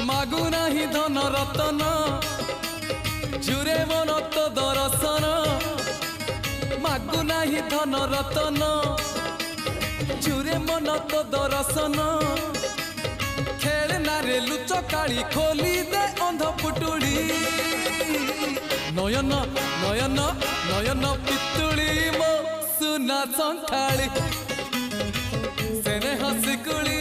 मागु नाही धन रतन जुरे मन तो दर्शन मागु नाही धन रतन जुरे मन तो दर्शन खेलना रे लुचकाड़ी खोली दे अंध पुटुड़ी नयन नयन नयन पितुड़ी मो सुना संखाड़ी सेने हसिकुड़ी